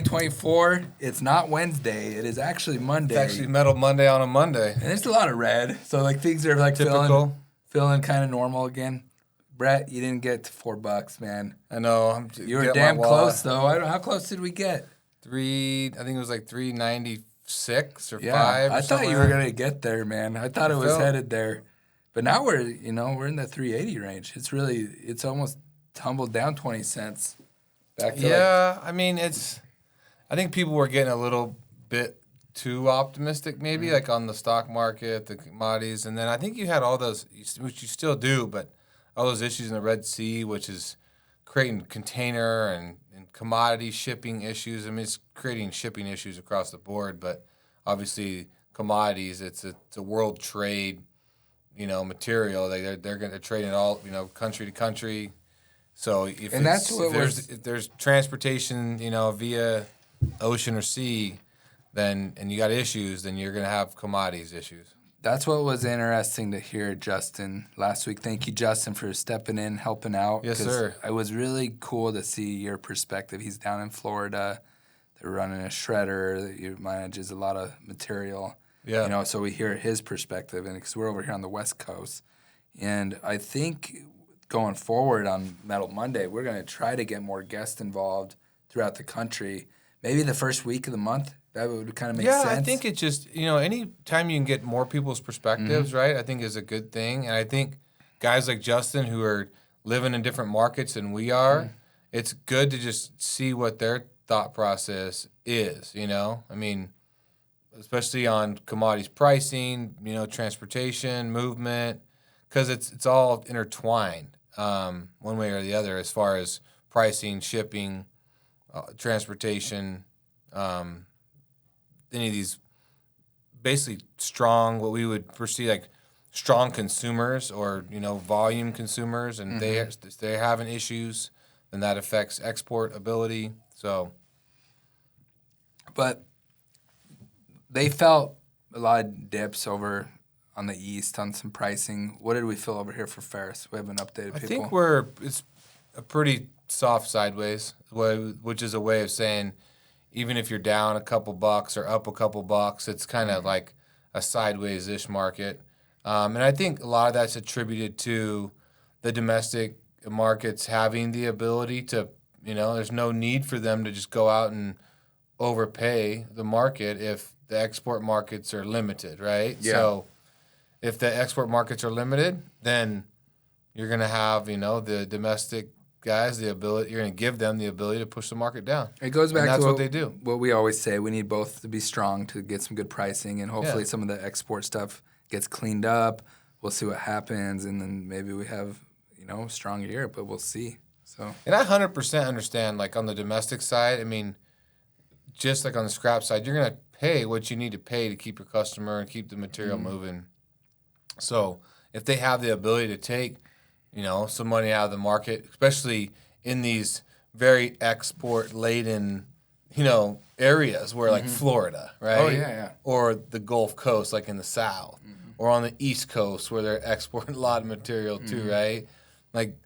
2024. It's not Wednesday. It is actually Monday. It's actually Metal Monday on a Monday. And there's a lot of red. So, like, things are, like, Typical. feeling kind of normal again. Brett, you didn't get to $4, man. I know. You were damn close, though. How close did we get? I think it was like 396 or 5 or I thought something. you were going to get there, man. I thought it was headed there. But now we're in the 380 range. It's almost tumbled down 20 cents. Back to I mean, I think people were getting a little bit too optimistic, maybe, like on the stock market, the commodities. And then I think you had all those, which you still do, but all those issues in the Red Sea, which is creating container and commodity shipping issues. I mean, it's creating shipping issues across the board, but obviously commodities, it's a world trade, material. They're trading it all, country to country. So if there's transportation, via ocean or sea, and you got issues, then you're going to have commodities issues. That's what was interesting to hear, Justin, last week. Thank you, Justin, for stepping in, helping out. Yes, sir. It was really cool to see your perspective. He's down in Florida. They're running a shredder that manages a lot of material. Yeah. So we hear his perspective, and because we're over here on the West Coast. And I think going forward on Metal Monday, we're going to try to get more guests involved throughout the country. Maybe the first week of the month, that would kind of make sense. Yeah, I think it just, any time you can get more people's perspectives, right, I think is a good thing. And I think guys like Justin who are living in different markets than we are, it's good to just see what their thought process is, I mean, especially on commodities pricing, transportation, movement, because it's all intertwined one way or the other as far as pricing, shipping, transportation, any of these basically strong, what we would perceive like strong consumers or, volume consumers, and they're having issues, and that affects export ability. So, but they felt a lot of dips over on the east on some pricing. What did we feel over here for ferrous? We haven't updated people. I think it's a pretty soft sideways, which is a way of saying even if you're down a couple bucks or up a couple bucks, it's kind of like a sideways-ish market. And I think a lot of that's attributed to the domestic markets having the ability to, there's no need for them to just go out and overpay the market if the export markets are limited, right? Yeah. So if the export markets are limited, then you're going to have, the domestic guys you're going to give them the ability to push the market down. It goes back to what they do. What we always say, we need both to be strong to get some good pricing, and hopefully some of the export stuff gets cleaned up. We'll see what happens, and then maybe we have, a strong year, but we'll see. So. And I 100% understand, like on the domestic side, I mean, just like on the scrap side, you're going to pay what you need to pay to keep your customer and keep the material moving. So if they have the ability to take, some money out of the market, especially in these very export-laden, areas where like Florida, right? Oh, yeah. Or the Gulf Coast, like in the South. Or on the East Coast where they're exporting a lot of material too, right? Like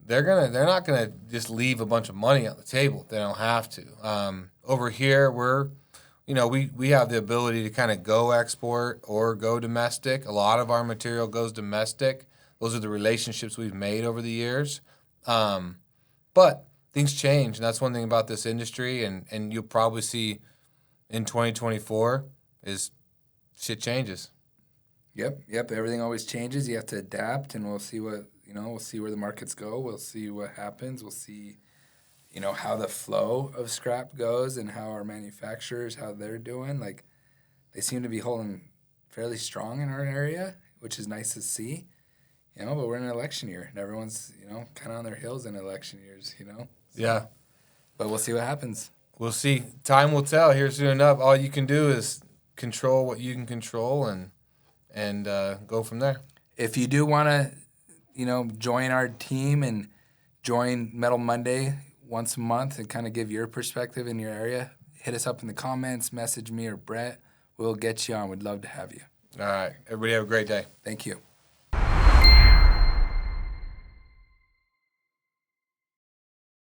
they're not gonna just leave a bunch of money on the table if they don't have to. Over here, we have the ability to kind of go export or go domestic. A lot of our material goes domestic. Those are the relationships we've made over the years. But things change, and that's one thing about this industry, and you'll probably see in 2024 is shit changes. Yep. Everything always changes. You have to adapt, and we'll see what, we'll see where the markets go. We'll see what happens. We'll see, how the flow of scrap goes and how our manufacturers, how they're doing. Like, they seem to be holding fairly strong in our area, which is nice to see. But we're in an election year, and everyone's, kind of on their heels in election years, So, yeah. But we'll see what happens. We'll see. Time will tell here soon enough. All you can do is control what you can control and go from there. If you do want to, join our team and join Metal Monday once a month and kind of give your perspective in your area, hit us up in the comments, message me or Brett. We'll get you on. We'd love to have you. All right. Everybody have a great day. Thank you.